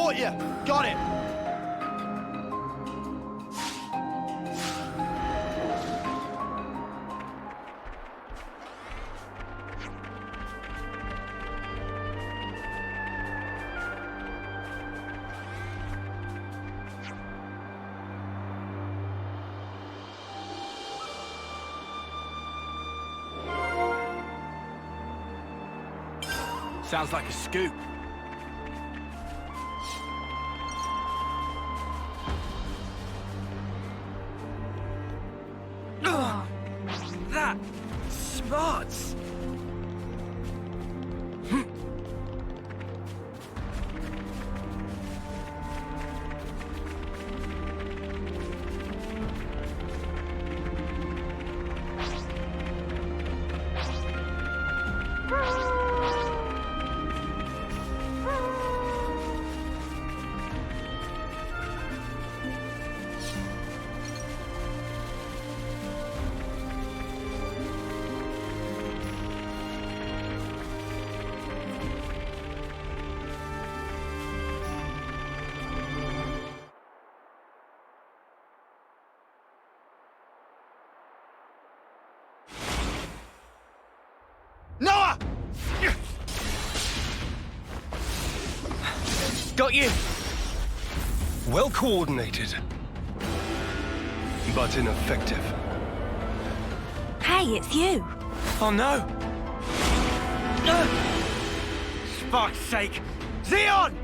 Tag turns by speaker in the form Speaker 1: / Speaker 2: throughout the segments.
Speaker 1: support you. Got it. Sounds like a scoop. That smarts. Noah! Got you!
Speaker 2: Well coordinated, but ineffective.
Speaker 3: Hey, it's you.
Speaker 1: Oh no! For fuck's sake! Xeon!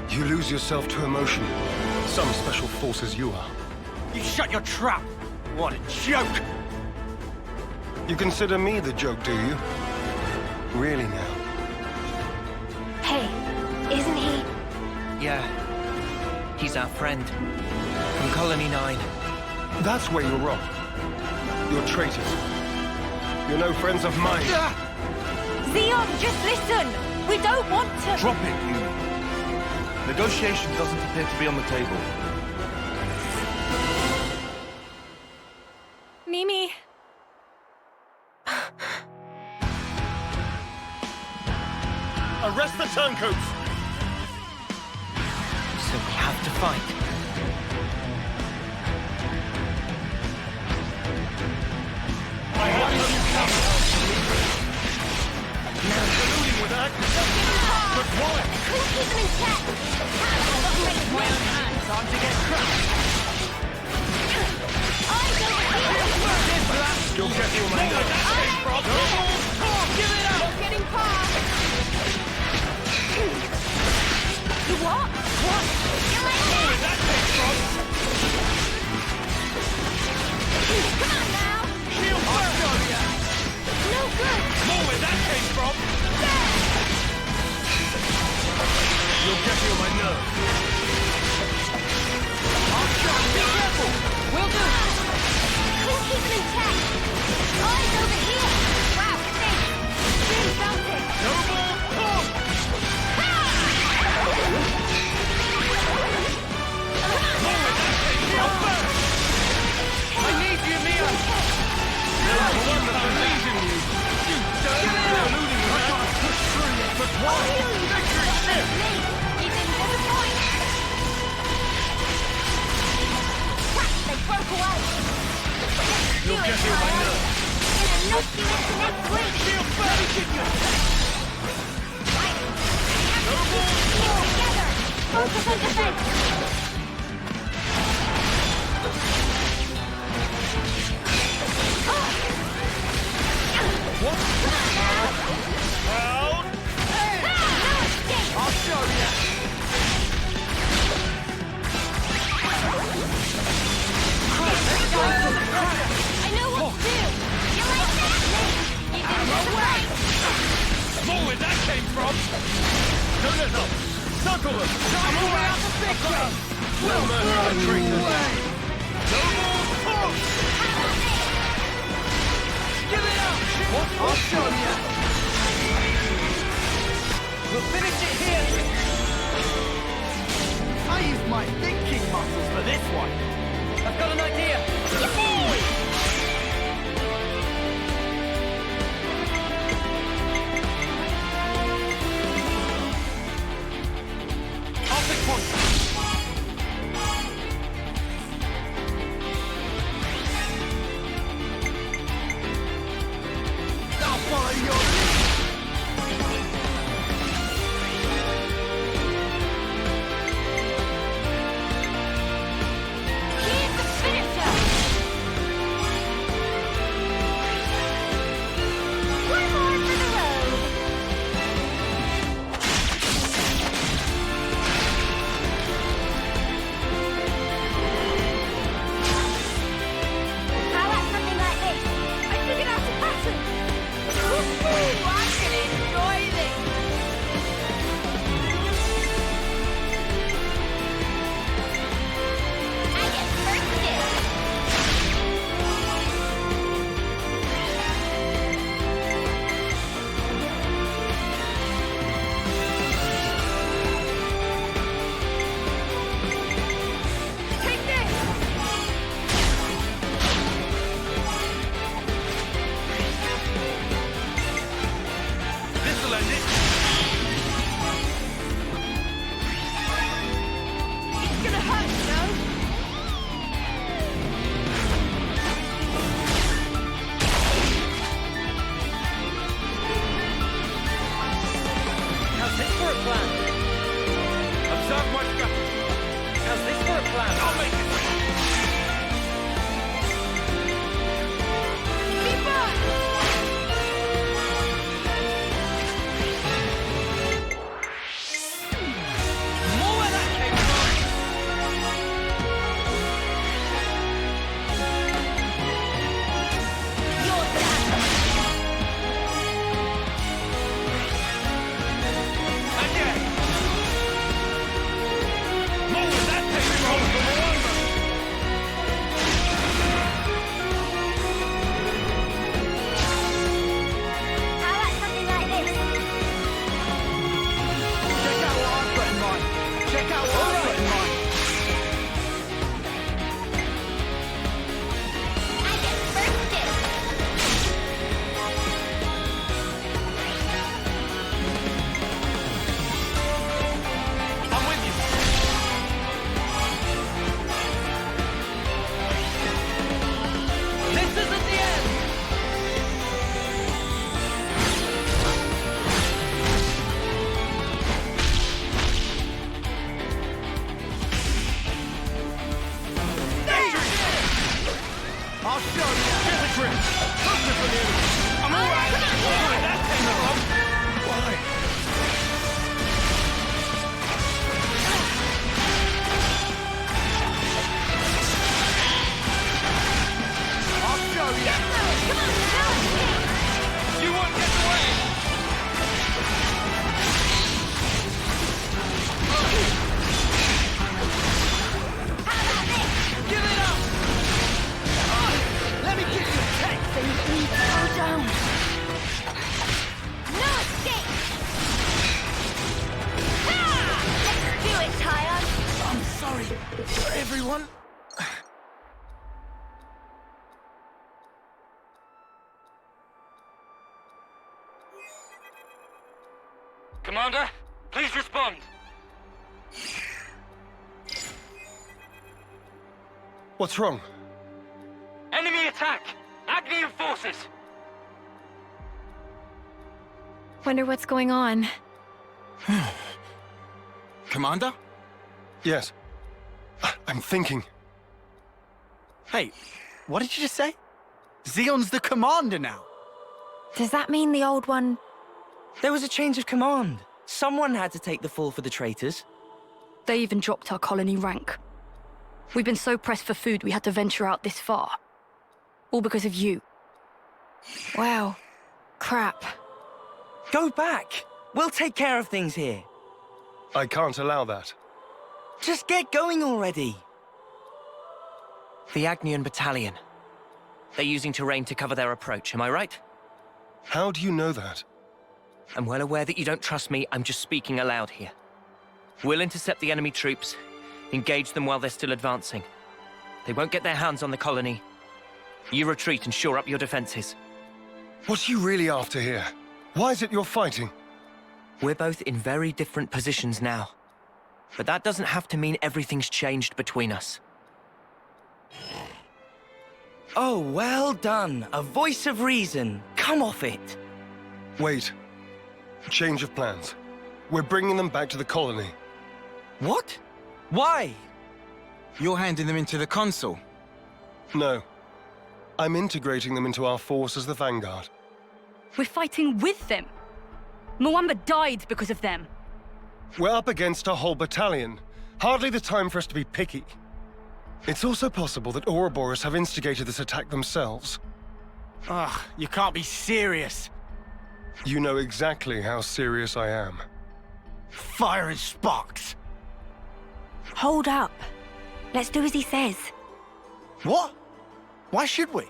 Speaker 2: You lose yourself to emotion. Some special forces you are.
Speaker 1: You shut your trap! What a joke!
Speaker 2: You consider me the joke, do you? Really now?
Speaker 3: Hey, isn't he?
Speaker 4: Yeah. He's our friend. From Colony 9.
Speaker 2: That's where you're wrong. You're traitors. You're no friends of mine.
Speaker 3: Xeon, just listen! We don't want to...
Speaker 5: Drop it, you. Negotiation doesn't appear to be on the table.
Speaker 3: Mimi...
Speaker 2: Arrest the turncoats!
Speaker 4: So we have to fight.
Speaker 2: I have you covered! Now colluding with that? But why?
Speaker 3: Couldn't keep them in check!
Speaker 1: My own hand, time to get crushed!
Speaker 2: You'll get your money.
Speaker 1: Give it up!
Speaker 3: Getting past! You what? What?
Speaker 2: Where did that came from?
Speaker 3: Come on now!
Speaker 2: Shield first!
Speaker 3: No good!
Speaker 2: More where that came from! You'll get me on my nerves.
Speaker 1: Be careful! Will do!
Speaker 3: Couldn't keep them in check! Eyes over here! Wow, thanks! Really felt it!
Speaker 2: No more talk! More where that came from first!
Speaker 1: I need you, Mia!
Speaker 2: There's one that believes in you. You dirty colluding with that. Push through it, but why? Victory ship!
Speaker 3: You didn't disappoint! Crap, they broke away!
Speaker 2: You'll get me on my nerves.
Speaker 3: Gonna knock you into next week!
Speaker 2: Shield first! No more talk!
Speaker 3: Together! Focus on defense!
Speaker 2: What? Proud?
Speaker 1: I'll show you!
Speaker 3: I know what to do! You like that? You didn't disappoint!
Speaker 2: More where that came from! Don't let up! Circle them!
Speaker 1: I'm all out the big one!
Speaker 2: No mercy on traitors! No more talk!
Speaker 1: Give it up! What? I'll show you! We'll finish it here! I used my thinking muscles for this one!
Speaker 4: I've got an idea!
Speaker 2: I'll take point.
Speaker 5: I'll follow your
Speaker 3: Here's the finisher! One more for the road! How about something like this? I figured out a pattern! Woohoo! I'm gonna enjoy this! I get first dibs! Take this!
Speaker 2: This'll end it.
Speaker 3: It's gonna hurt, you know?
Speaker 4: How's this for a plan?
Speaker 2: Observe my strategy.
Speaker 4: How's this for a plan?
Speaker 2: I'll make it.
Speaker 3: Keep on!
Speaker 4: More where that came from!
Speaker 3: You're done!
Speaker 2: And yet. More where that takes from
Speaker 3: How about something like this?
Speaker 5: Check out what I've got in mind. Check out what I've got in mind.
Speaker 3: I get first dibs!
Speaker 2: I'm with you.
Speaker 4: This isn't the end!
Speaker 5: I'll show you.
Speaker 2: Here's a grip. Focus on the enemy. I'm all right. More where that came from. Why?
Speaker 5: I'll show you.
Speaker 3: Come on, now it's me!
Speaker 2: You won't get away.
Speaker 3: How about this?
Speaker 4: Give it up!
Speaker 5: Let me get you a tank.
Speaker 3: Then you need to go down. No escape! Ha! Let's do it, Tyon!
Speaker 5: I'm sorry, everyone.
Speaker 2: Commander, please respond.
Speaker 6: What's wrong?
Speaker 2: Enemy attack. Agnian forces.
Speaker 3: Wonder what's going on.
Speaker 6: Commander? Yes. I'm thinking.
Speaker 5: Hey, what did you just say? Xeon's the commander now.
Speaker 7: Does that mean the old one...
Speaker 4: There was a change of command. Someone had to take the fall for the traitors.
Speaker 7: They even dropped our colony rank. We've been so pressed for food we had to venture out this far. All because of you.
Speaker 3: Wow. Crap.
Speaker 4: Go back. We'll take care of things here.
Speaker 6: I can't allow that.
Speaker 4: Just get going already. The Agnian Battalion. They're using terrain to cover their approach, am I right?
Speaker 6: How do you know that?
Speaker 4: I'm well aware that you don't trust me, I'm just speaking aloud here. We'll intercept the enemy troops, engage them while they're still advancing. They won't get their hands on the colony. You retreat and shore up your defenses.
Speaker 6: What are you really after here? Why is it you're fighting?
Speaker 4: We're both in very different positions now. But that doesn't have to mean everything's changed between us.
Speaker 8: Oh, well done. A voice of reason. Come off it.
Speaker 6: Wait. Change of plans. We're bringing them back to the colony.
Speaker 8: What? Why? You're handing them into the Consul.
Speaker 6: No. I'm integrating them into our force as the Vanguard.
Speaker 7: We're fighting with them. Mwamba died because of them.
Speaker 6: We're up against a whole battalion. Hardly the time for us to be picky. It's also possible that Ouroboros have instigated this attack themselves.
Speaker 5: Ugh, you can't be serious.
Speaker 6: You know exactly how serious I am.
Speaker 5: Fire and sparks.
Speaker 3: Hold up. Let's do as he says.
Speaker 5: What? Why should we?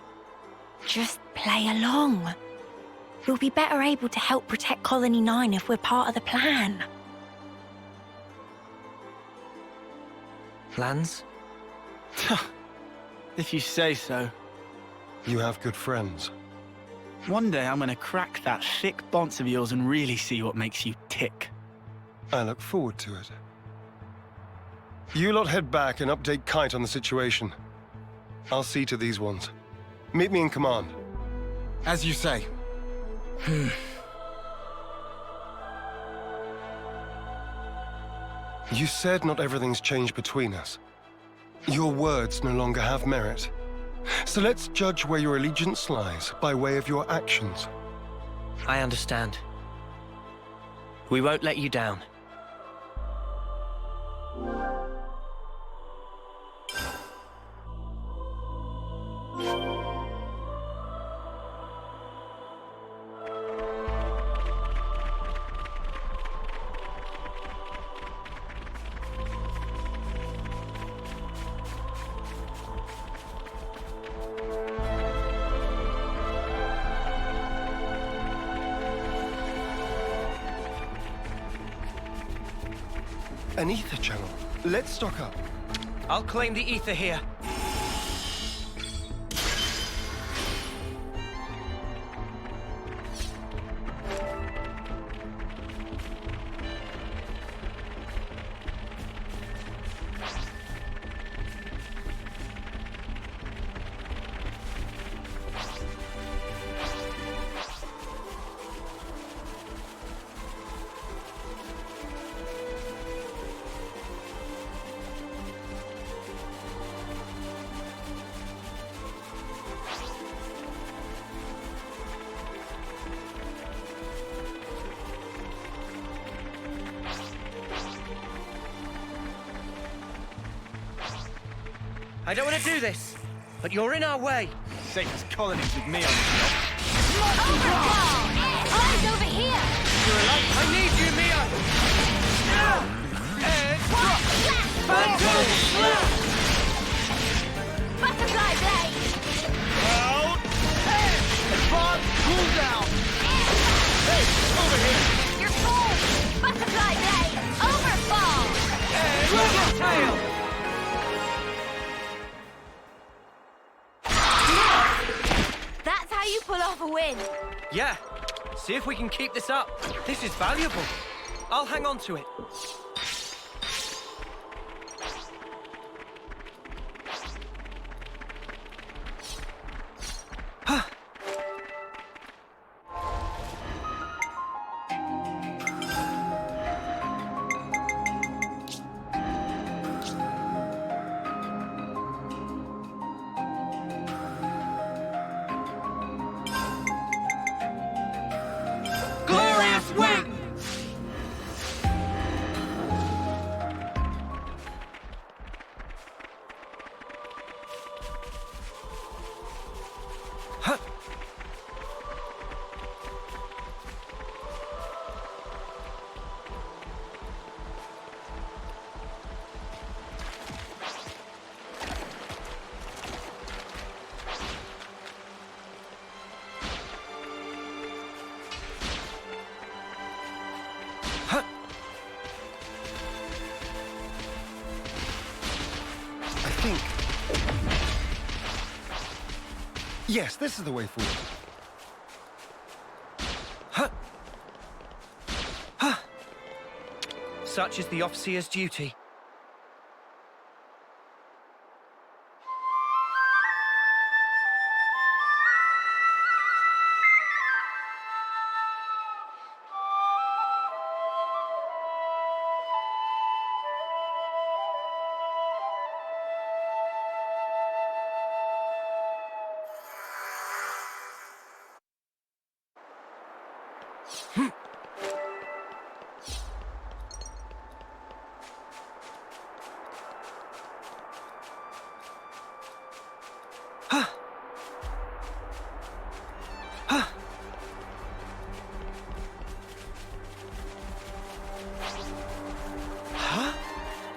Speaker 3: Just play along. We'll be better able to help protect Colony 9 if we're part of the plan.
Speaker 4: Plans?
Speaker 5: If you say so.
Speaker 6: You have good friends.
Speaker 5: One day I'm gonna crack that thick bonce of yours and really see what makes you tick.
Speaker 6: I look forward to it. You lot head back and update Kite on the situation. I'll see to these ones. Meet me in command.
Speaker 8: As you say.
Speaker 6: You said not everything's changed between us. Your words no longer have merit. So let's judge where your allegiance lies by way of your actions.
Speaker 4: I understand. We won't let you down.
Speaker 6: An ether channel. Let's stock up.
Speaker 4: I'll claim the ether here. I don't want to do this, but you're in our way.
Speaker 5: Safest colonies with me on the
Speaker 3: Overfall! Eyes over here!
Speaker 4: I need you, Mia!
Speaker 3: Butterfly blade!
Speaker 5: Out! Advance, cool down! Hey, over here!
Speaker 3: You're full! Butterfly blade! Overfall!
Speaker 4: Dragon tail!
Speaker 3: That's how you pull off a win.
Speaker 4: Yeah. See if we can keep this up. This is valuable. I'll hang on to it.
Speaker 6: Yes, this is the way forward.
Speaker 4: Such is the officer's duty.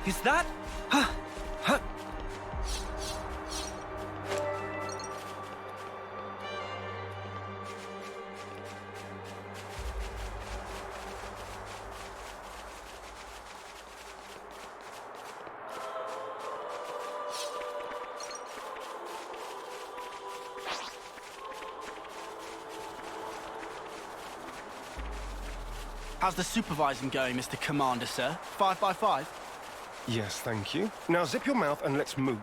Speaker 4: Is that?
Speaker 5: How's the supervising going, Mr. Commander, sir? 5 by 5?
Speaker 6: Yes, thank you. Now zip your mouth and let's move.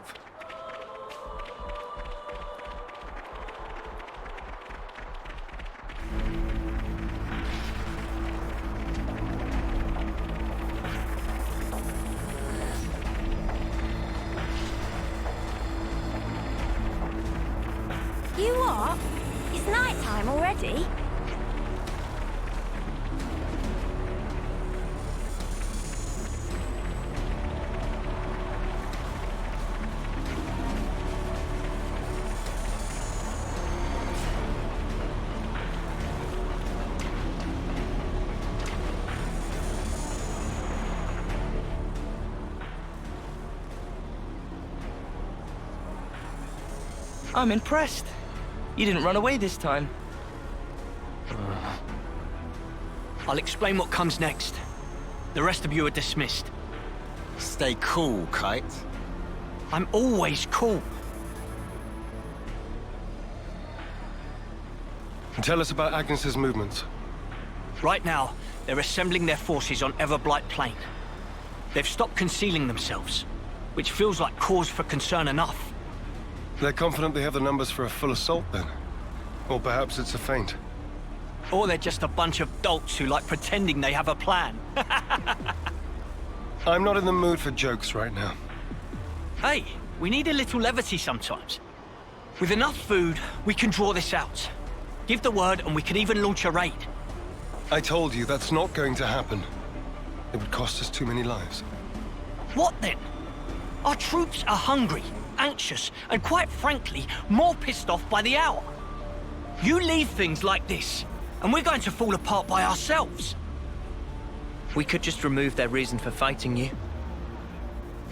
Speaker 3: You what? It's night time already?
Speaker 4: I'm impressed. You didn't run away this time.
Speaker 1: I'll explain what comes next. The rest of you are dismissed.
Speaker 8: Stay cool, Kite.
Speaker 1: I'm always cool.
Speaker 6: Tell us about Agnes's movements.
Speaker 1: Right now, they're assembling their forces on Everblight Plain. They've stopped concealing themselves, which feels like cause for concern enough.
Speaker 6: They're confident they have the numbers for a full assault, then? Or perhaps it's a feint.
Speaker 1: Or they're just a bunch of dolts who like pretending they have a plan.
Speaker 6: I'm not in the mood for jokes right now.
Speaker 1: Hey, we need a little levity sometimes. With enough food, we can draw this out. Give the word and we can even launch a raid.
Speaker 6: I told you that's not going to happen. It would cost us too many lives.
Speaker 1: What then? Our troops are hungry, anxious, and quite frankly, more pissed off by the hour. You leave things like this, and we're going to fall apart by ourselves.
Speaker 4: We could just remove their reason for fighting you.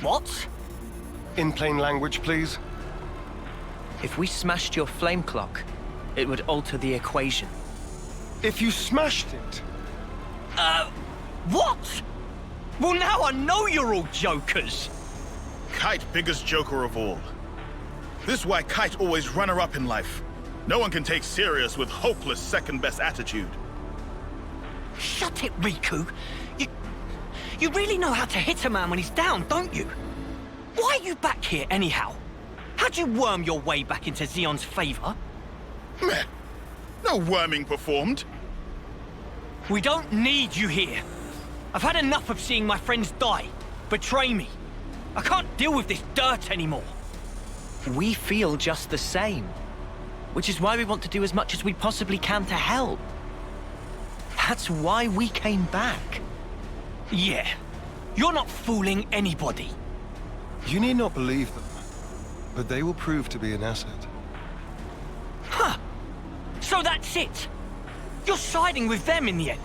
Speaker 1: What?
Speaker 6: In plain language, please.
Speaker 4: If we smashed your flame clock, it would alter the equation.
Speaker 6: If you smashed it,
Speaker 1: What? Well, now I know you're all jokers.
Speaker 2: Kite, biggest joker of all. This is why Kite always runner-up in life. No one can take serious with hopeless second-best attitude.
Speaker 1: Shut it, Riku. You really know how to hit a man when he's down, don't you? Why are you back here anyhow? How'd you worm your way back into Xeon's favor?
Speaker 2: Meh. No worming performed.
Speaker 1: We don't need you here. I've had enough of seeing my friends die, betray me. I can't deal with this dirt anymore.
Speaker 4: We feel just the same. Which is why we want to do as much as we possibly can to help. That's why we came back.
Speaker 1: Yeah, you're not fooling anybody.
Speaker 6: you need not believe them, but they will prove to be an asset.
Speaker 1: Huh. So that's it. You're siding with them in the end.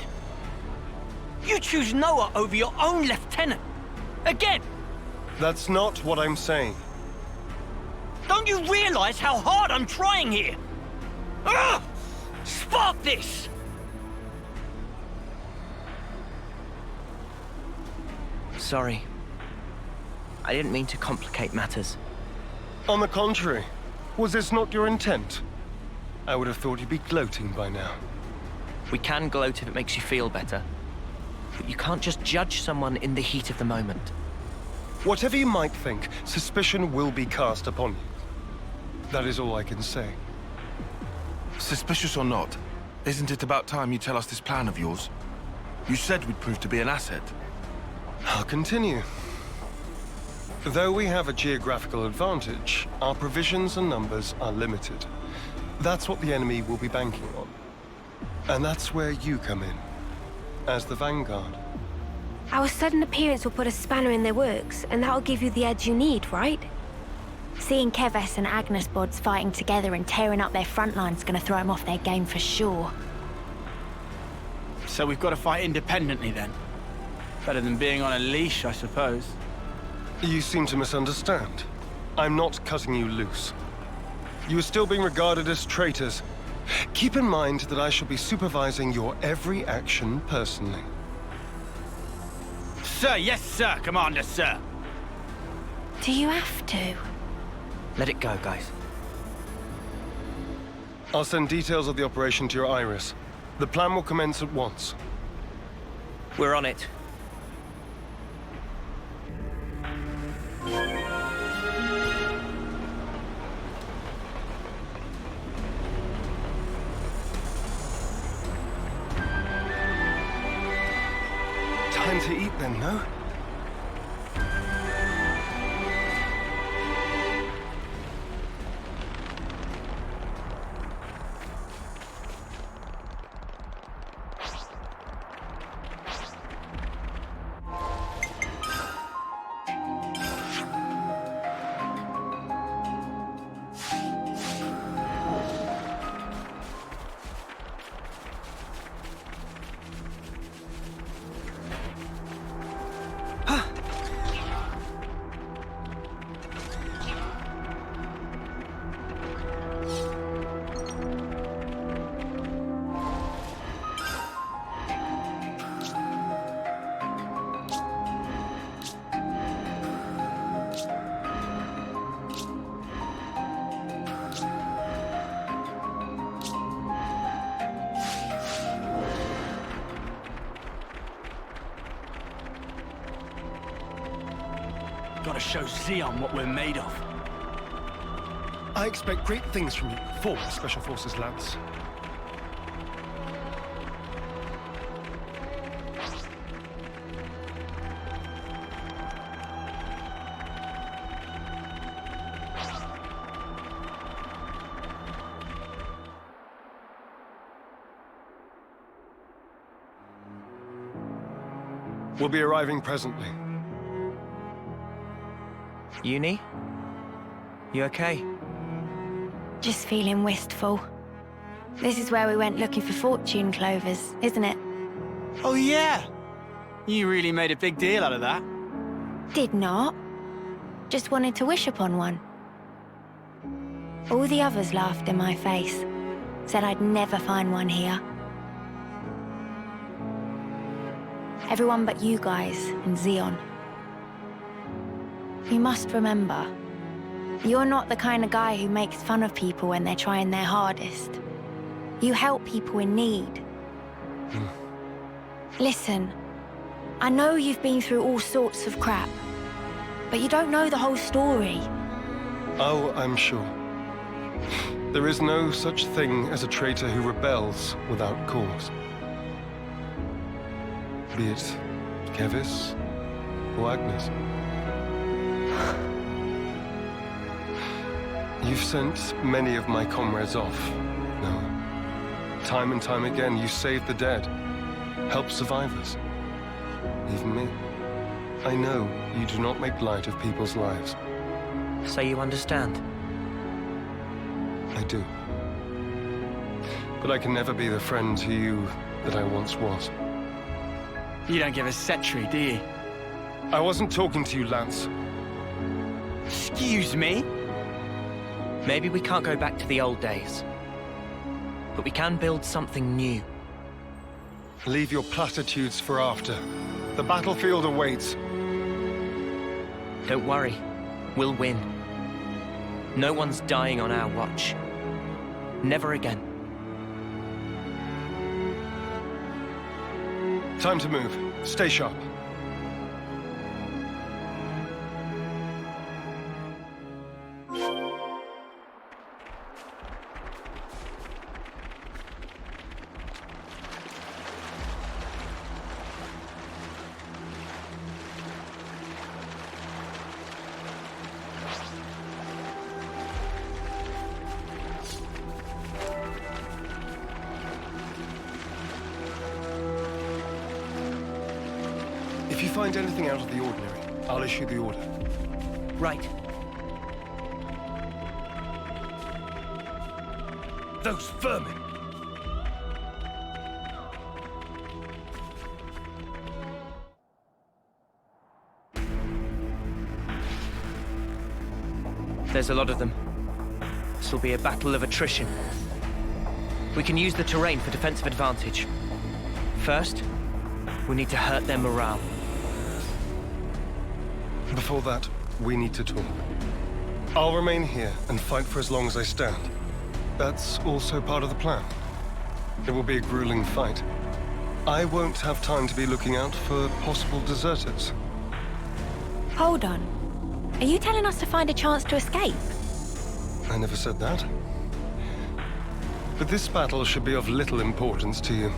Speaker 1: You choose Noah over your own lieutenant. Again.
Speaker 6: That's not what I'm saying.
Speaker 1: Don't you realize how hard I'm trying here? Ugh! Spark this!
Speaker 4: Sorry. I didn't mean to complicate matters.
Speaker 6: On the contrary, was this not your intent? I would have thought you'd be gloating by now.
Speaker 4: We can gloat if it makes you feel better. But you can't just judge someone in the heat of the moment.
Speaker 6: Whatever you might think, suspicion will be cast upon you. That is all I can say.
Speaker 9: Suspicious or not, isn't it about time you tell us this plan of yours? You said we'd prove to be an asset.
Speaker 6: I'll continue. Though we have a geographical advantage, our provisions and numbers are limited. That's what the enemy will be banking on. And that's where you come in, as the vanguard.
Speaker 3: Our sudden appearance will put a spanner in their works, and that'll give you the edge you need, right? Seeing Keves and Agnes bods fighting together and tearing up their front line's gonna throw them off their game for sure.
Speaker 5: So we've got to fight independently then. Better than being on a leash, I suppose.
Speaker 6: You seem to misunderstand. I'm not cutting you loose. You are still being regarded as traitors. Keep in mind that I shall be supervising your every action personally.
Speaker 5: Sir, yes, sir, Commander, sir.
Speaker 3: Do you have to?
Speaker 4: Let it go, guys.
Speaker 6: I'll send details of the operation to your iris. The plan will commence at once.
Speaker 4: We're on it.
Speaker 6: Time to eat then, no?
Speaker 5: Gotta show Xeon what we're made of.
Speaker 6: I expect great things from you, former Special Forces Lance. We'll be arriving presently.
Speaker 4: Uni? You okay?
Speaker 3: Just feeling wistful. This is where we went looking for fortune clovers, isn't it?
Speaker 5: Oh, yeah! You really made a big deal out of that.
Speaker 3: Did not. Just wanted to wish upon one. All the others laughed in my face. Said I'd never find one here. Everyone but you guys and Xeon. You must remember, you're not the kind of guy who makes fun of people when they're trying their hardest. You help people in need. Listen, I know you've been through all sorts of crap, but you don't know the whole story.
Speaker 6: Oh, I'm sure. There is no such thing as a traitor who rebels without cause. Be it Kevis or Agnes. You've sent many of my comrades off, no. Time and time again, you saved the dead, helped survivors. Even me. I know you do not make light of people's lives.
Speaker 4: So you understand?
Speaker 6: I do. But I can never be the friend to you that I once was.
Speaker 5: You don't give a setry, do you?
Speaker 6: I wasn't talking to you, Lance.
Speaker 5: Excuse me?
Speaker 4: Maybe we can't go back to the old days. But we can build something new.
Speaker 6: Leave your platitudes for after. The battlefield awaits.
Speaker 4: Don't worry. We'll win. No one's dying on our watch. Never again.
Speaker 6: Time to move. Stay sharp. If you find anything out of the ordinary, I'll issue the order.
Speaker 4: Right.
Speaker 6: Those vermin!
Speaker 4: There's a lot of them. This will be a battle of attrition. We can use the terrain for defensive advantage. First, we need to hurt their morale.
Speaker 6: Before that, we need to talk. I'll remain here and fight for as long as I stand. That's also part of the plan. It will be a grueling fight. I won't have time to be looking out for possible deserters.
Speaker 3: Hold on. Are you telling us to find a chance to escape?
Speaker 6: I never said that. But this battle should be of little importance to you.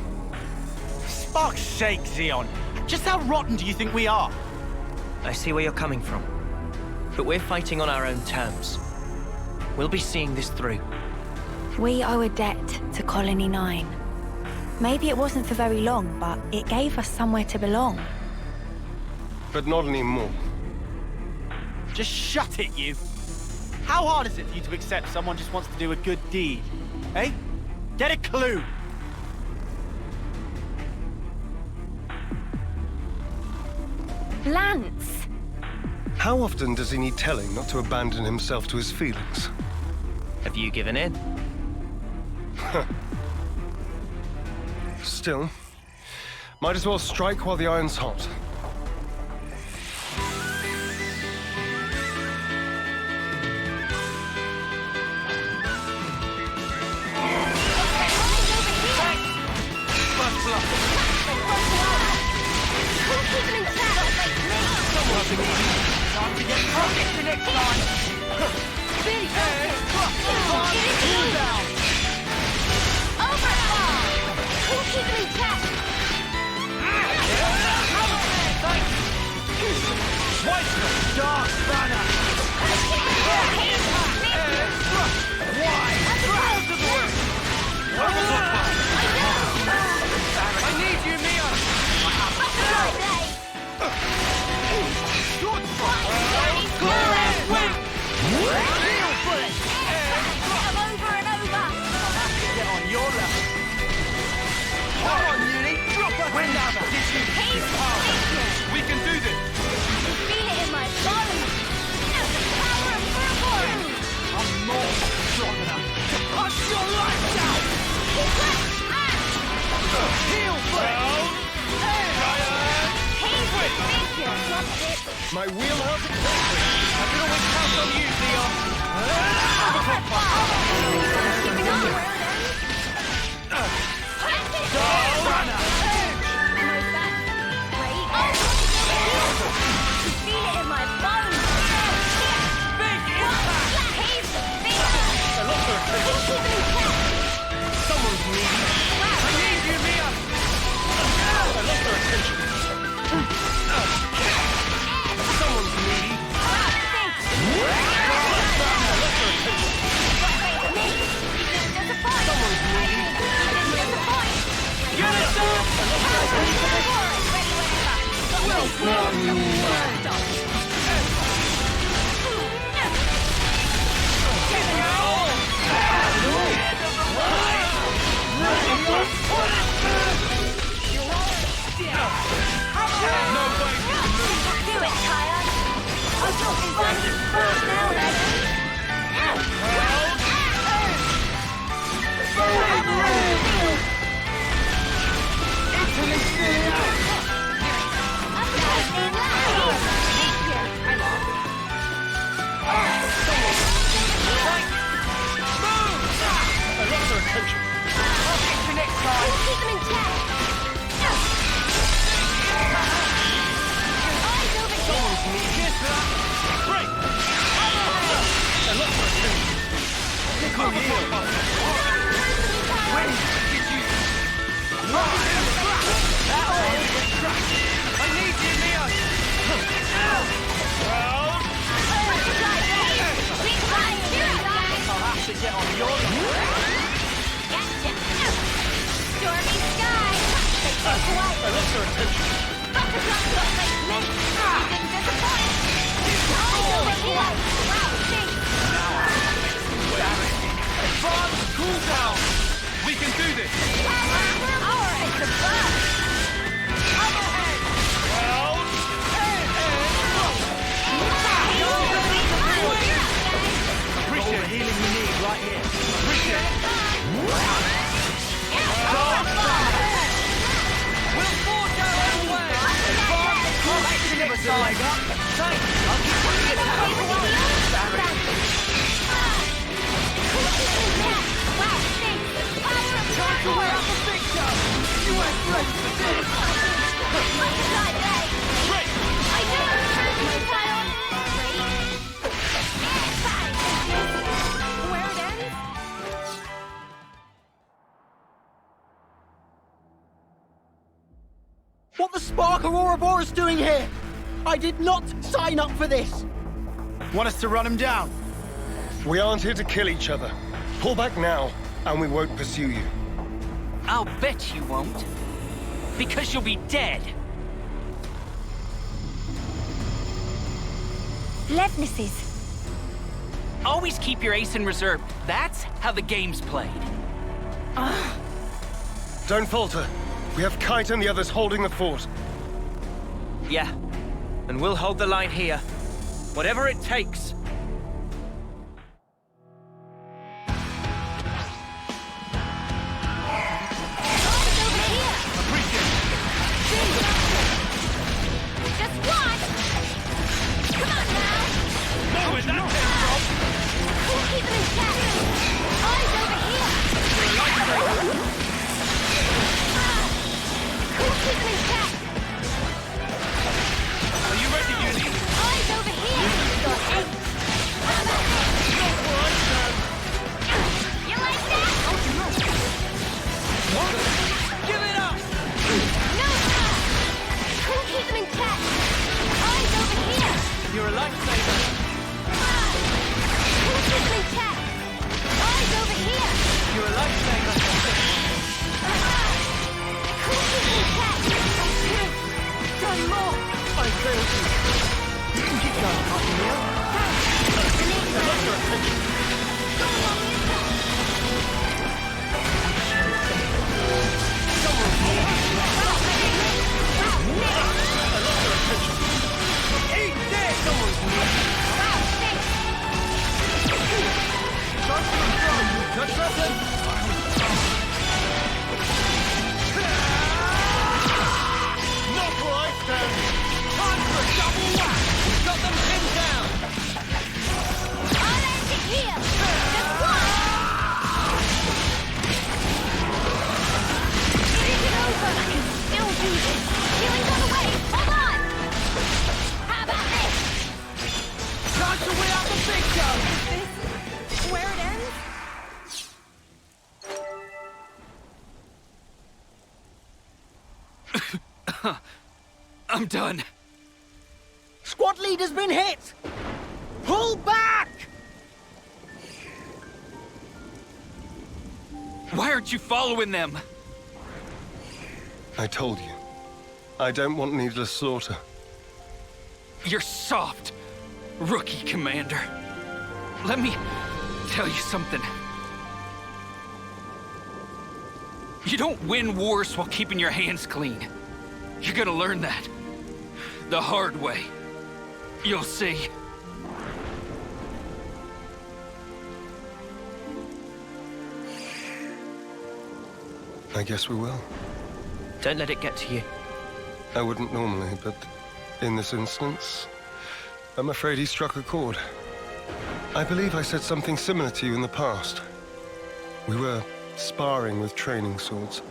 Speaker 5: Spark's sake, Xeon. Just how rotten do you think we are?
Speaker 4: I see where you're coming from. But we're fighting on our own terms. We'll be seeing this through.
Speaker 3: We owe a debt to Colony 9. Maybe it wasn't for very long, but it gave us somewhere to belong.
Speaker 6: But not anymore.
Speaker 5: Just shut it, you. How hard is it for you to accept someone just wants to do a good deed? Eh? Get a clue!
Speaker 3: Lance!
Speaker 6: How often does he need telling not to abandon himself to his feelings?
Speaker 4: Have you given in?
Speaker 6: Still, might as well strike while the iron's hot. My wheelhouse exactly. I can always count on you, Leon.
Speaker 3: Feel it in my bones. Big impact.
Speaker 6: Someone's needy.
Speaker 3: I need you, Leon.
Speaker 6: I lost their attention. Someone's needy. Someone's needy.
Speaker 3: Get it done!
Speaker 10: Advance, cool down! We can do this!
Speaker 1: Appreciate the healing you need right here. Appreciate it.
Speaker 10: We'll forge our own way! Advance, cool
Speaker 1: Give us a leg up. Thanks. I'll keep putting it
Speaker 10: Time to wear up a big toe! You ain't ready for this!
Speaker 3: Where it ends?
Speaker 5: What the Spark of Ouroboros doing here? I did not sign up for this! Want us to run him down?
Speaker 6: We aren't here to kill each other. Pull back now, and we won't pursue you.
Speaker 1: I'll bet you won't. Because you'll be dead.
Speaker 3: Levnesses.
Speaker 1: Always keep your ace in reserve. That's how the game's played.
Speaker 6: Don't falter. We have Kite and the others holding the fort.
Speaker 4: Yeah. And we'll hold the line here. Whatever it takes.
Speaker 1: I'm done.
Speaker 5: Squad leader's been hit! Pull back!
Speaker 1: Why aren't you following them?
Speaker 6: I told you. I don't want needless slaughter.
Speaker 1: You're soft, rookie commander. Let me tell you something. You don't win wars while keeping your hands clean. You're gonna learn that. The hard way. You'll see.
Speaker 6: I guess we will.
Speaker 4: Don't let it get to you.
Speaker 6: I wouldn't normally, but in this instance, I'm afraid he struck a chord. I believe I said something similar to you in the past. We were sparring with training swords.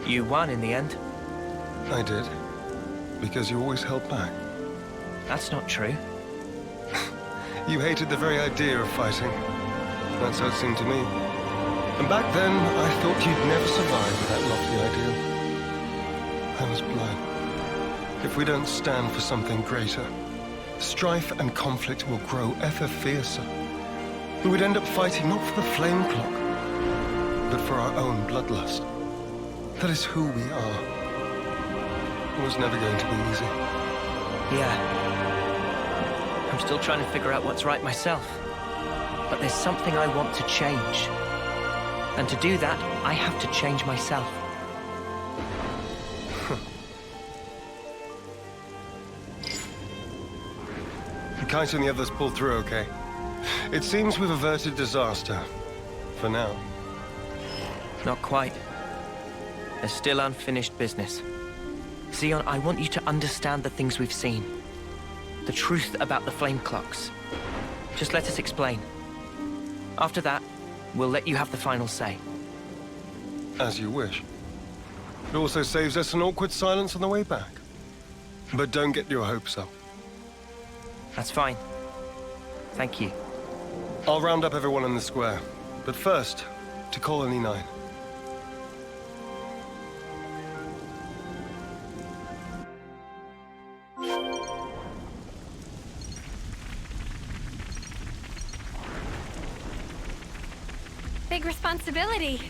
Speaker 4: You won in the end.
Speaker 6: I did. Because you always held back.
Speaker 4: That's not true.
Speaker 6: You hated the very idea of fighting. That's how it seemed to me. And back then, I thought you'd never survive with that lofty ideal. I was blind. If we don't stand for something greater, strife and conflict will grow ever fiercer. We would end up fighting not for the flame clock, but for our own bloodlust. That is who we are. was never going to be easy.
Speaker 4: Yeah. I'm still trying to figure out what's right myself. But there's something I want to change. And to do that, I have to change myself.
Speaker 6: Kite and the others pulled through okay. It seems we've averted disaster. For now.
Speaker 4: Not quite. There's still unfinished business. Xeon, I want you to understand the things we've seen. The truth about the flame clocks. Just let us explain. After that, we'll let you have the final say.
Speaker 6: As you wish. It also saves us an awkward silence on the way back. But don't get your hopes up.
Speaker 4: That's fine. Thank you.
Speaker 6: I'll round up everyone in the square. But first, to Colony 9.
Speaker 3: Big responsibility.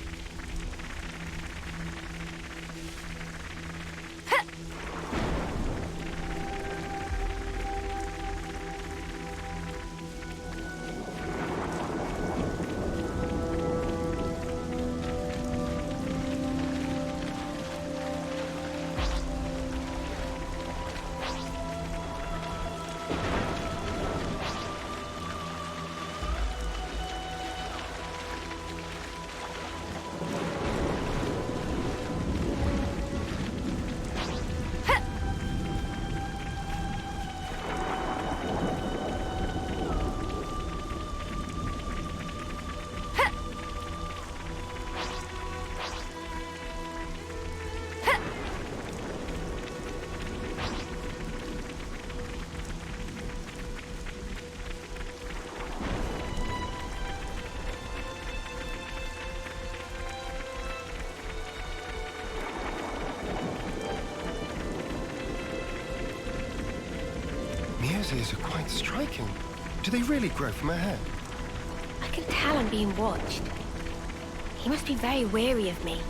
Speaker 6: Mia's ears are quite striking. Do they really grow from her head?
Speaker 3: I can tell I'm being watched. He must be very wary of me.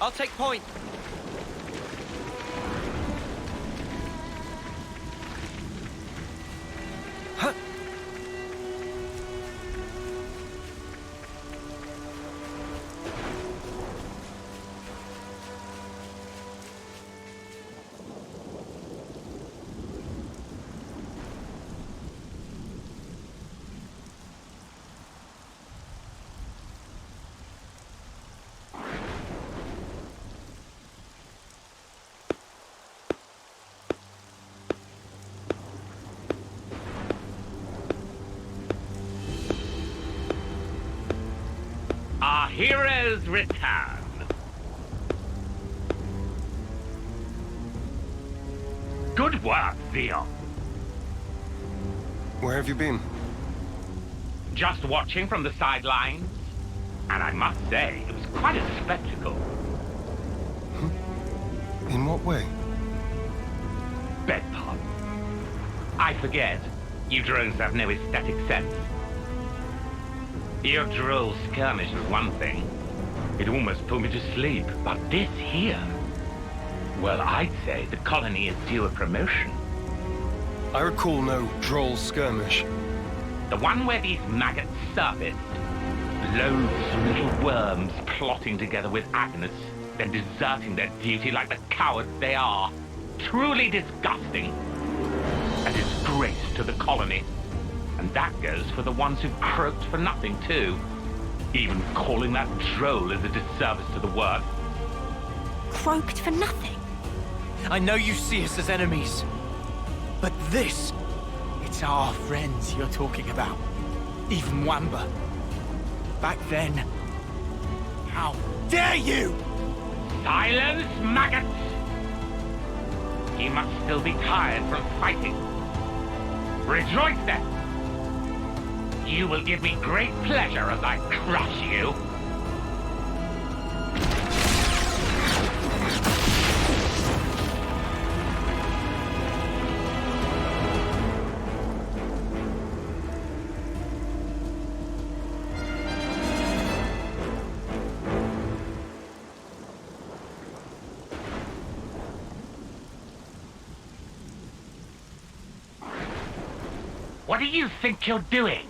Speaker 4: I'll take point. Huh.
Speaker 11: Our heroes return. Good work, Xeno.
Speaker 6: Where have you been?
Speaker 11: Just watching from the sidelines. And I must say, it was quite a spectacle.
Speaker 6: In what way?
Speaker 11: Beg pardon. I forget. You drones have no aesthetic sense. Your droll skirmish was one thing. It almost put me to sleep. But this here... Well, I'd say the colony is due a promotion.
Speaker 6: I recall no droll skirmish.
Speaker 11: The one where these maggots surfaced. Loathsome little worms plotting together with Agnes, then deserting their duty like the cowards they are. Truly disgusting. A disgrace to the colony. And that goes for the ones who croaked for nothing, too. Even calling that droll is a disservice to the word.
Speaker 3: Croaked for nothing?
Speaker 5: I know you see us as enemies. But this... It's our friends you're talking about. Even Wamba. Back then... How dare you!
Speaker 11: Silence, maggots! He must still be tired from fighting. Rejoice then! You will give me great pleasure as I crush you. What do you think you're doing?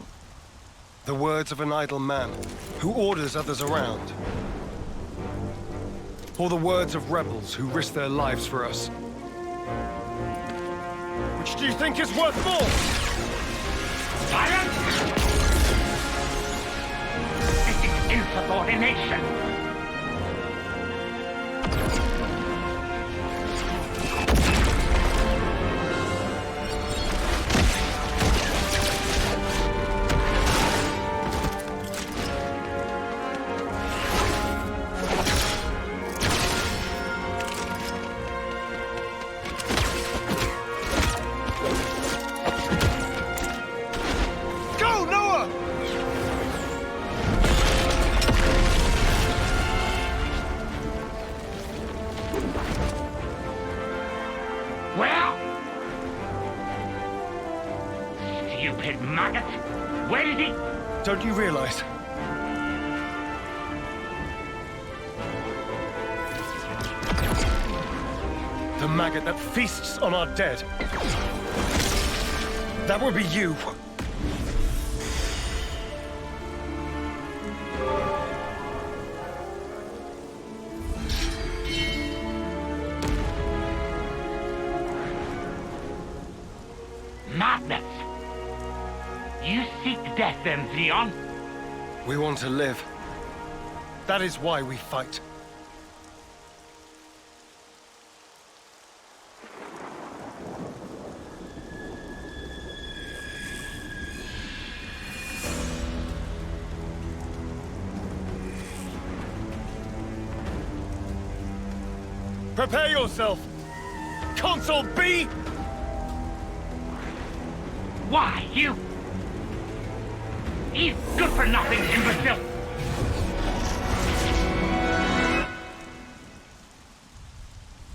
Speaker 6: The words of an idle man who orders others around. Or the words of rebels who risk their lives for us. Which do you think is worth more?
Speaker 11: Silence! This is insubordination. Stupid maggot! Where did he...
Speaker 6: Don't you realize? The maggot that feasts on our dead. That would be you.
Speaker 11: Madness! You seek death then, Xeon?
Speaker 6: We want to live. That is why we fight. Prepare yourself! Console B!
Speaker 11: Why, you... He's good for nothing, imbecile!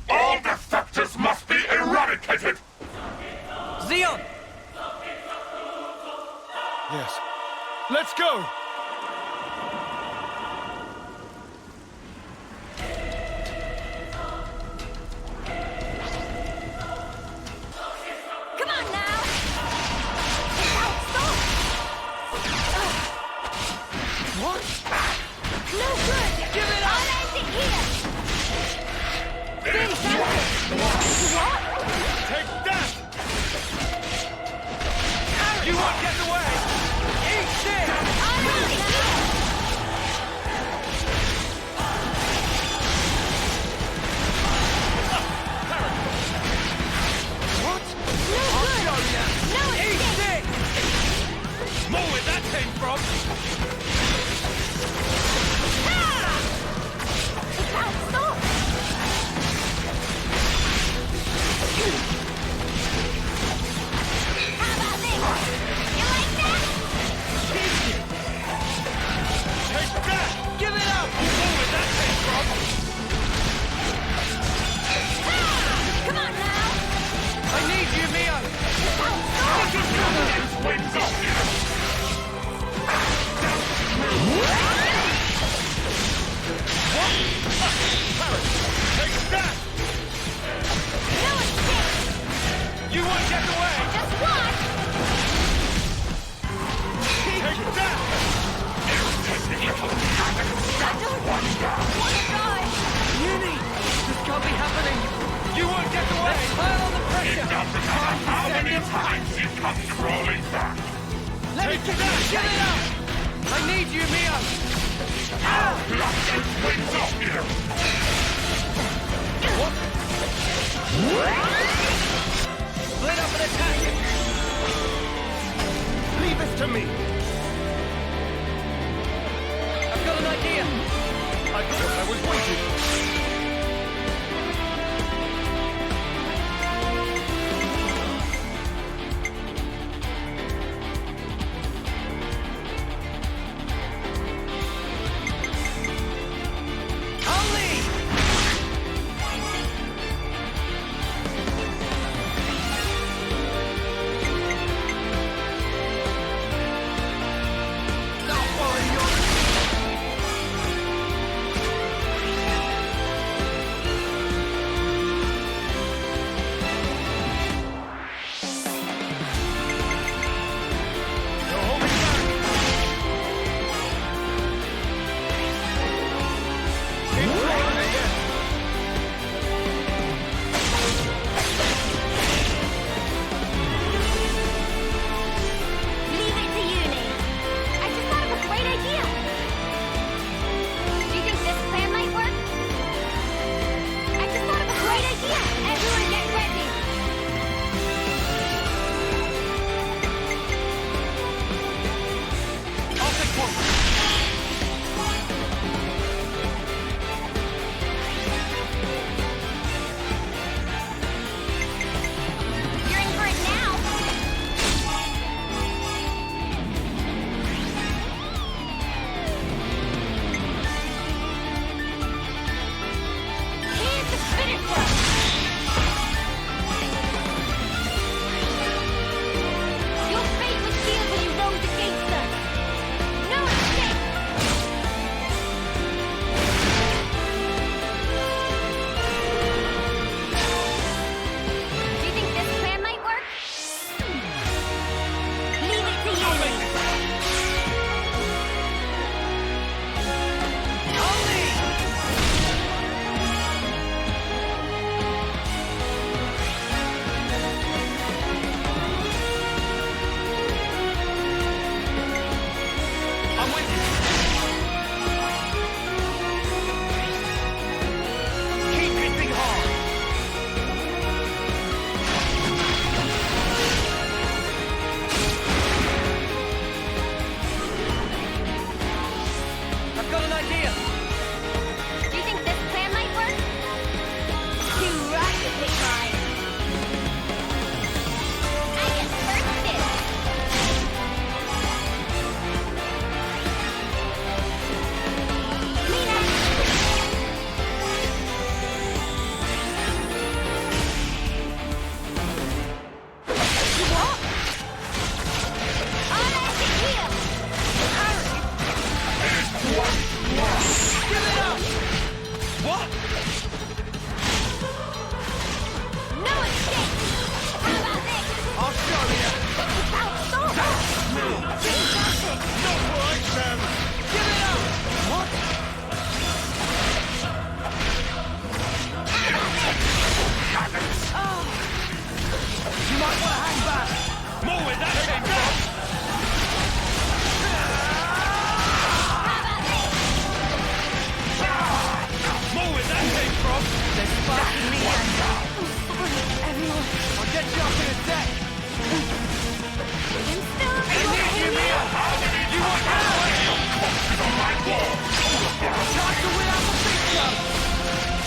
Speaker 12: All defectors must be eradicated!
Speaker 4: Xeon!
Speaker 6: Yes. Let's go!
Speaker 3: Come on now! It's out, stop! What? No good! Give it up! I'll end it here! Really, Samson? What?
Speaker 6: Take that!
Speaker 5: You won't get away! Eat this!
Speaker 3: I'll end it here!
Speaker 5: What?
Speaker 3: No good!
Speaker 5: Show ya!
Speaker 3: No
Speaker 5: Eat
Speaker 3: escape!
Speaker 5: this! More where that came from!
Speaker 3: It's out, stop! How about this? You like that?
Speaker 6: Take that!
Speaker 5: Give it up! More where that came from!
Speaker 3: Come on now!
Speaker 5: I need you, Mio!
Speaker 12: Wings off!
Speaker 6: Take that!
Speaker 3: No escape!
Speaker 5: You won't get away!
Speaker 3: Just one!
Speaker 6: Take that!
Speaker 3: I don't want to die!
Speaker 5: Uni! This can't be happening! You won't get away! Pile on the pressure!
Speaker 12: How many times you come crawling back?
Speaker 5: Let me get that! Give it up! I need you, Mio!
Speaker 12: Blast those wings off you!
Speaker 5: Split up and attack it!
Speaker 6: Leave this to me!
Speaker 5: I've got an idea!
Speaker 6: I thought I was waiting.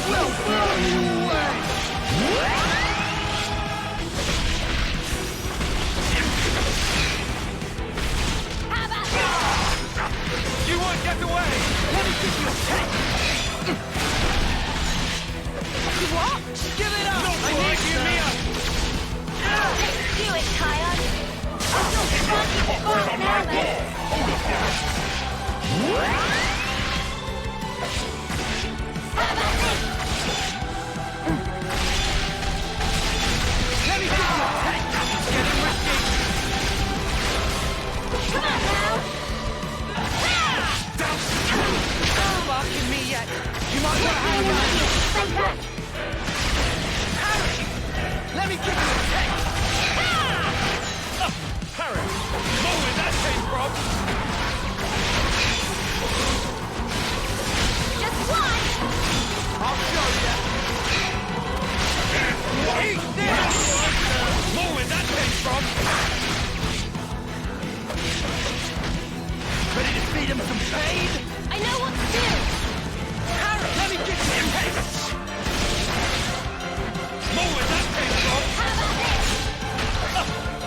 Speaker 10: will blow you away!
Speaker 3: How about this?
Speaker 10: You won't get away! Let me give you a test!
Speaker 3: What?
Speaker 10: Give it up! I need you, Mia!
Speaker 3: Let's do it, Kion. I'm not fucking far now, though. How about this?
Speaker 10: Let me give you a test! It's getting risky!
Speaker 3: Come on now.
Speaker 10: Don't bark at me yet! You might want to hang back!
Speaker 3: Stay back.
Speaker 10: Let me give you a test! Harry! Know where that came from!
Speaker 3: Just one.
Speaker 10: I'll show you! Eat this! Know where that came from! Ready to feed him some pain?
Speaker 3: I know what to do.
Speaker 10: Harry, let me give you a test! Know where that came from!
Speaker 3: How about this?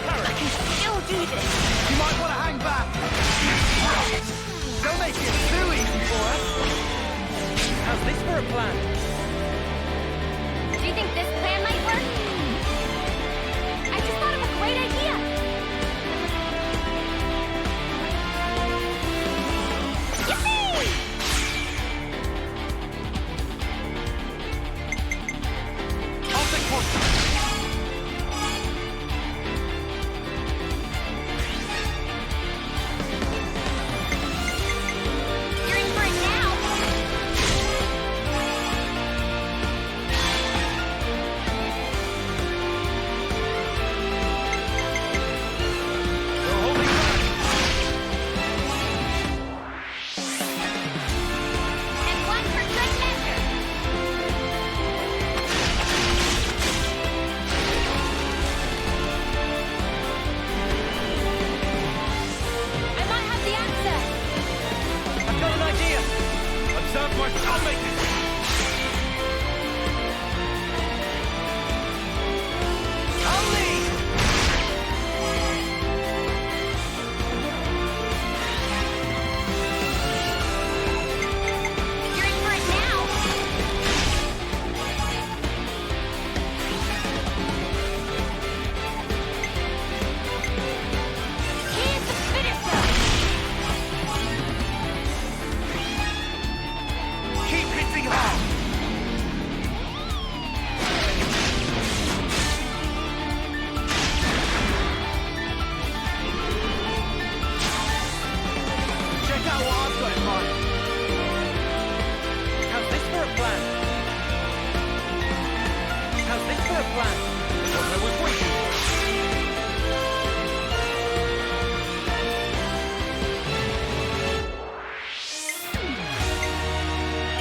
Speaker 10: Harry!
Speaker 3: I can still do this.
Speaker 10: You might want to hang back. Don't make it too easy for us.
Speaker 4: How's this for a plan?
Speaker 3: Do you think this plan might work? I just thought of a great idea. Yippee!
Speaker 10: I'll take point.
Speaker 3: You're in for it now.
Speaker 10: You're holding back.
Speaker 3: And one for good measure. I might have the answer.
Speaker 10: I've got an idea. Observe my stomach. I'll lead.
Speaker 3: You're in for it now. Here's the finisher.
Speaker 10: Keep hitting hard. Check out what I've got in mind.
Speaker 4: How's this for a plan? How's this for a plan?
Speaker 10: What I was waiting for.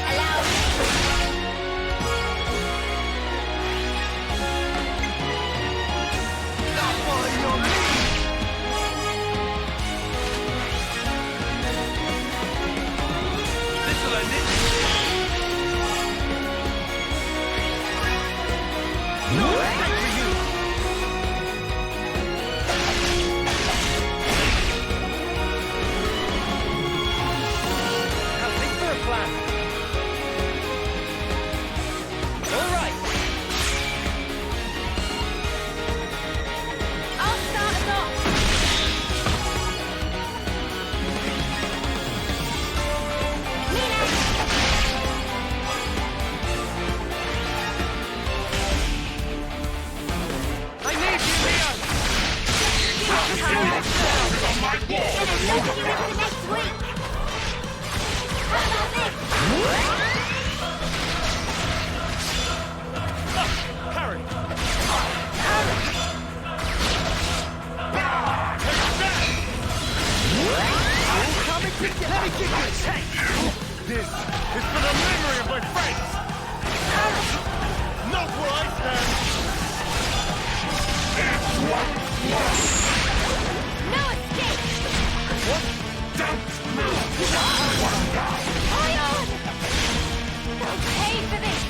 Speaker 3: Allow me.
Speaker 10: Not following your lead. This'll end it. No escape for you.
Speaker 4: How's this for a plan? All right.
Speaker 3: I'll start us off. Nina!
Speaker 10: I need you, Leon.
Speaker 12: On my wall!
Speaker 3: Let's do it for next week. How about this?
Speaker 10: Harry. Let me give you a taste. This is for the memory of my friends. Not where I stand.
Speaker 3: No escape!
Speaker 10: What? Don't move.
Speaker 3: Ion! They'll pay for this!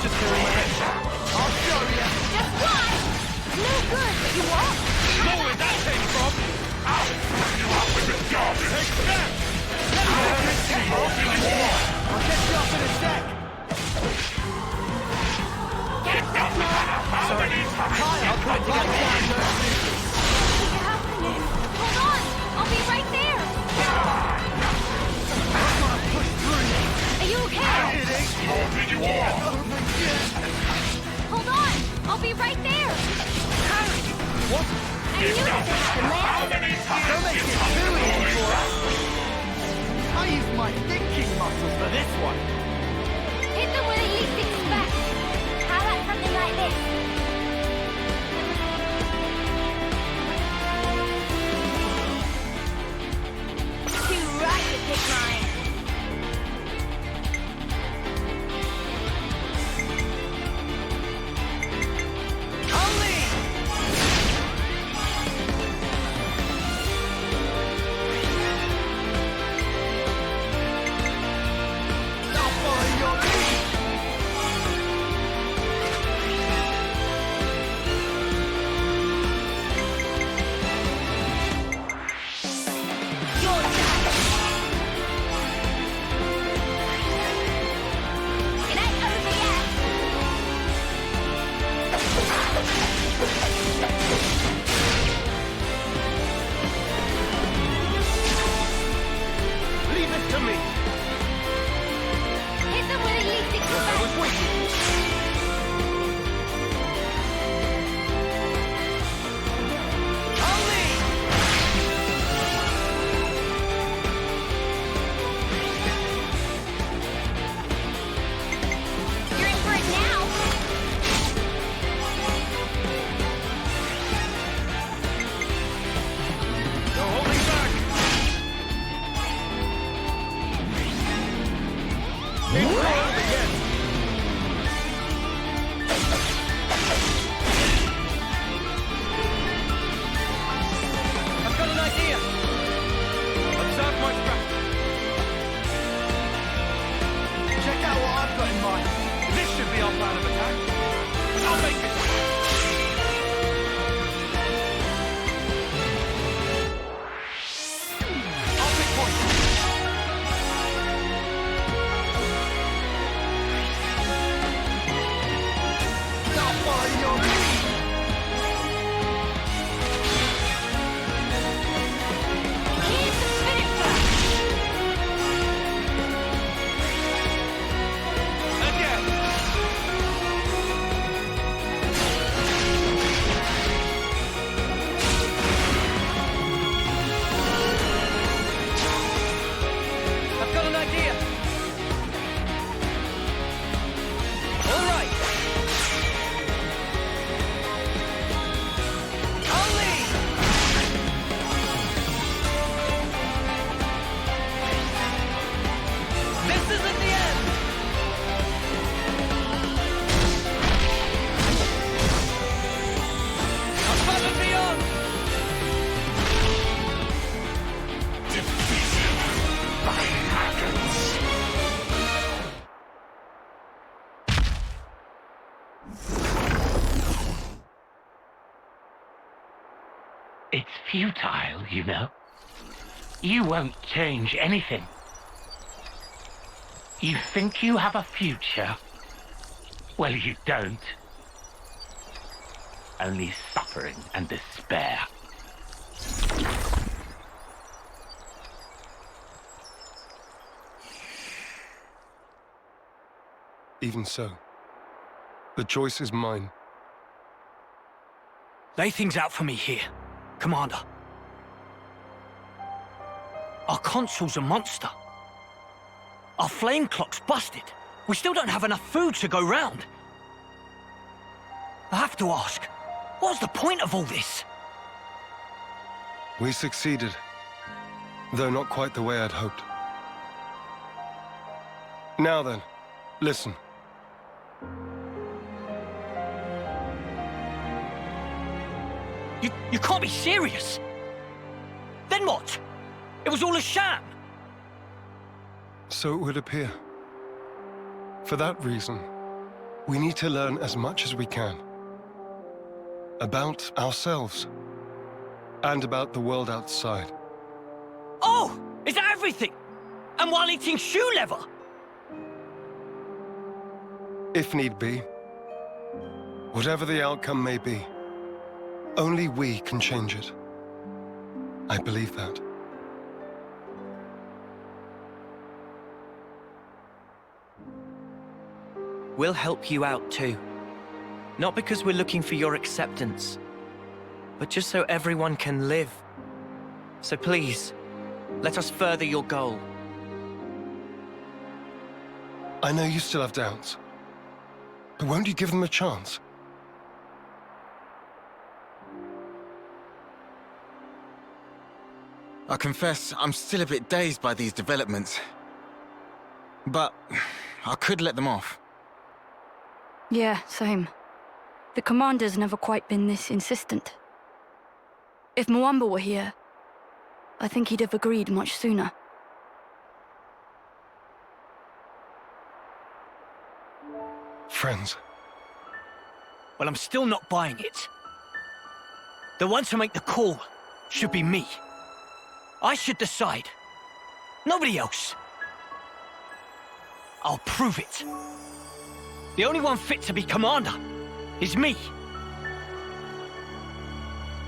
Speaker 5: just clearing my head.
Speaker 10: I'll show you.
Speaker 3: Just one! No good, but you what?
Speaker 12: Know where that came from? I'll fill you up with the garbage.
Speaker 10: Take that! I'll get you up in a sec.
Speaker 12: How many times
Speaker 10: I'll put it right down, Mercy.
Speaker 3: What's happening? Hold on! I'll be right there!
Speaker 10: I'm gonna push through you.
Speaker 3: Are you okay?
Speaker 12: more than you are?
Speaker 3: Hold on! I'll be right there!
Speaker 10: What?
Speaker 3: I knew that they had to
Speaker 12: How
Speaker 3: land!
Speaker 12: many times
Speaker 10: Don't make it too easy for us. I used my thinking muscles for this one.
Speaker 3: Hit them where they least expect! How about something like this? Too right to pick mine!
Speaker 10: Leave it to me.
Speaker 3: Hit them where they least expect! You're in for it now!
Speaker 10: No holding back. It's up again.
Speaker 5: I've got an idea. Observe my strategy.
Speaker 10: Check out what I've got in mind.
Speaker 5: This should be our plan of attack. I'll make it. I'll pick point.
Speaker 10: I'll follow your lead.
Speaker 3: Here's the finisher!
Speaker 5: Again. I've got an idea. All right. I'll lead. This isn't the end. Above and beyond.
Speaker 12: Defeated by maggots.
Speaker 11: It's futile, you know. You won't change anything. You think you have a future? Well, you don't. Only suffering and despair.
Speaker 6: Even so, the choice is mine.
Speaker 1: Lay things out for me here, Commander. Our console's a monster. Our flame clock's busted. We still don't have enough food to go round. I have to ask, what's the point of all this?
Speaker 6: We succeeded, though not quite the way I'd hoped. Now then, listen.
Speaker 1: You can't be serious! Then what? It was all a sham!
Speaker 6: So it would appear. For that reason, We need to learn as much as we can. About ourselves. And about the world outside.
Speaker 1: Oh! Is that everything? And while eating shoe leather?
Speaker 6: If need be. Whatever the outcome may be, only we can change it. I believe that.
Speaker 4: We'll help you out too. Not because we're looking for your acceptance, but just so everyone can live. So please, let us further your goal.
Speaker 6: I know you still have doubts, but won't you give them a chance?
Speaker 8: I confess, I'm still a bit dazed by these developments. But I could let them off.
Speaker 7: Yeah, same. The commander's never quite been this insistent. If Mwamba were here, I think he'd have agreed much sooner.
Speaker 6: Friends.
Speaker 1: Well, I'm still not buying it. The one to make the call should be me. I should decide. Nobody else. I'll prove it. The only one fit to be commander is me.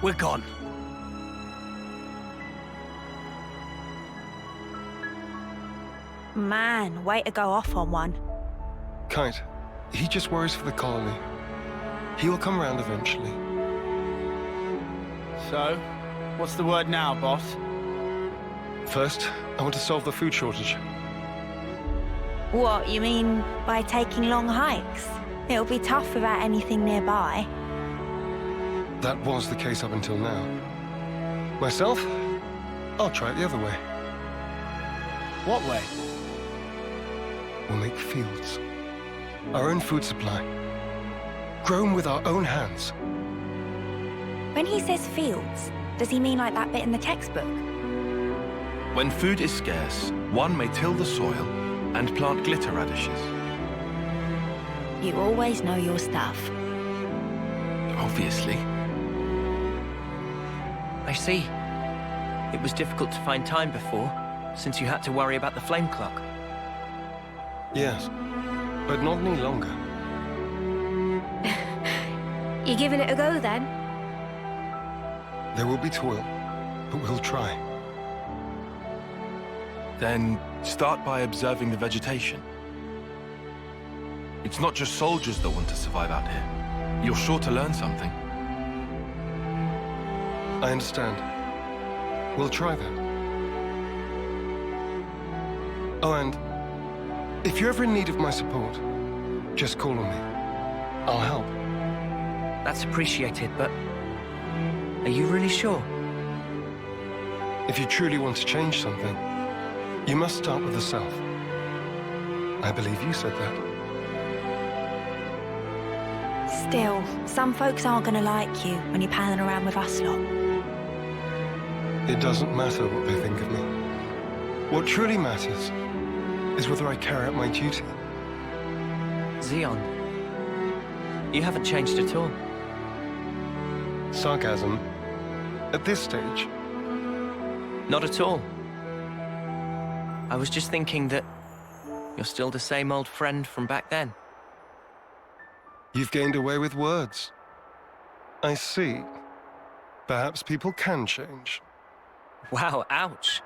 Speaker 1: We're gone.
Speaker 3: Man, way to go off on one.
Speaker 6: Kite, he just worries for the colony. He will come around eventually.
Speaker 5: So, what's the word now, boss?
Speaker 6: First, I want to solve the food shortage.
Speaker 3: What, you mean by taking long hikes? It'll be tough without anything nearby.
Speaker 6: That was the case up until now. Myself, I'll try it the other way.
Speaker 5: What way?
Speaker 6: We'll make fields. Our own food supply. Grown with our own hands.
Speaker 3: When he says fields, does he mean like that bit in the textbook?
Speaker 9: When food is scarce, one may till the soil and plant glitter radishes.
Speaker 3: You always know your stuff.
Speaker 9: Obviously.
Speaker 4: I see. It was difficult to find time before, since you had to worry about the flame clock.
Speaker 6: Yes, but not any longer.
Speaker 3: You giving it a go then?
Speaker 6: There will be toil, but we'll try.
Speaker 9: Then start by observing the vegetation. It's not just soldiers that want to survive out here. You're sure to learn something.
Speaker 6: I understand. We'll try that. Oh, and if you're ever in need of my support, just call on me. I'll help.
Speaker 4: That's appreciated, but are you really sure?
Speaker 6: If you truly want to change something, you must start with the self. I believe you said that.
Speaker 3: Still, some folks aren't gonna like you when you're palling around with us lot.
Speaker 6: It doesn't matter what they think of me. What truly matters is whether I carry out my duty.
Speaker 4: Xeon, you haven't changed at all.
Speaker 6: Sarcasm? At this stage?
Speaker 4: Not at all. I was just thinking that you're still the same old friend from back then.
Speaker 6: You've gained away with words. I see. Perhaps people can change.
Speaker 4: Wow, ouch.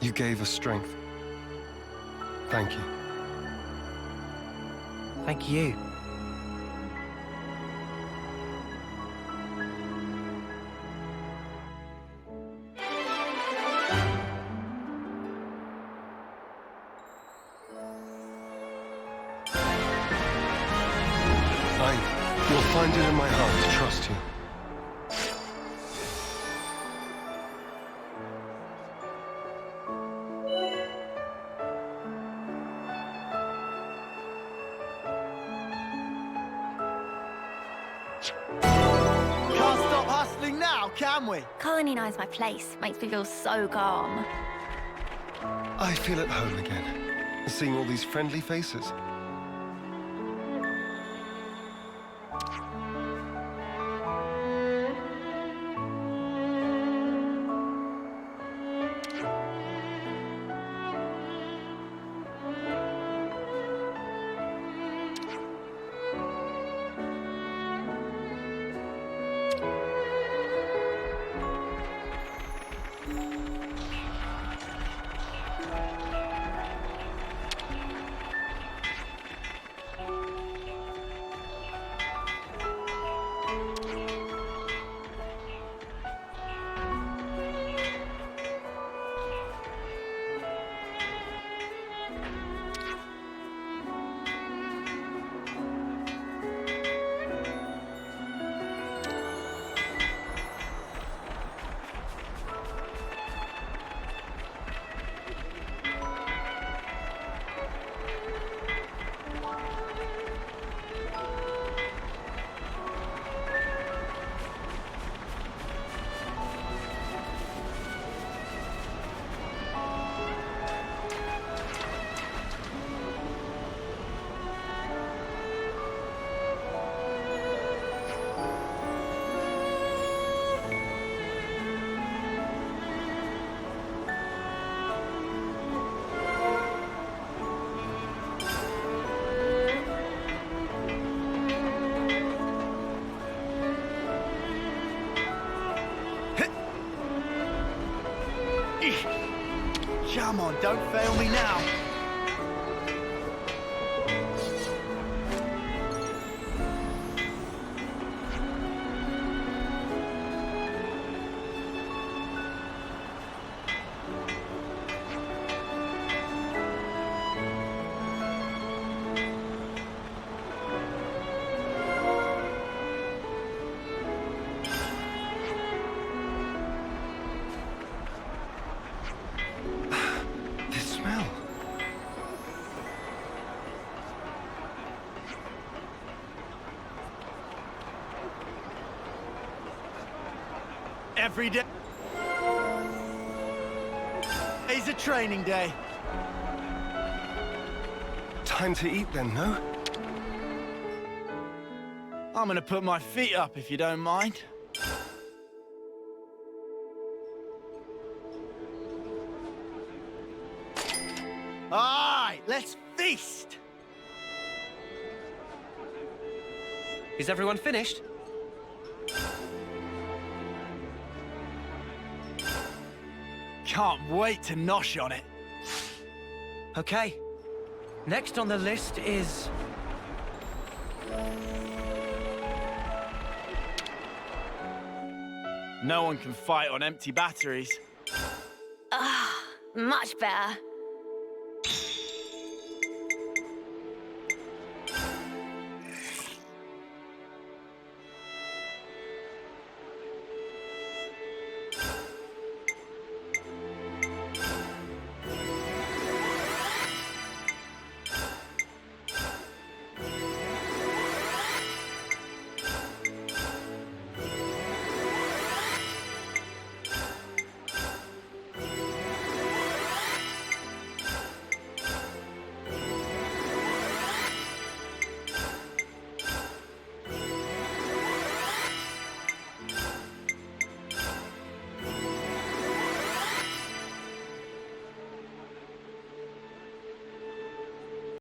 Speaker 6: You gave us strength. Thank you.
Speaker 4: Thank you.
Speaker 6: You'll find it in my heart to trust you.
Speaker 10: Can't stop hustling now, can we?
Speaker 3: Colony knows my place. Makes me feel so calm.
Speaker 6: I feel at home again. seeing all these friendly faces.
Speaker 10: Come on, don't fail me now. Every day is a training day.
Speaker 6: Time to eat then, no?
Speaker 10: I'm gonna put my feet up if you don't mind. All right, let's feast.
Speaker 4: Is everyone finished?
Speaker 10: Can't wait to nosh on it.
Speaker 4: Okay. Next on the list is...
Speaker 10: No one can fight on empty batteries.
Speaker 3: Much better.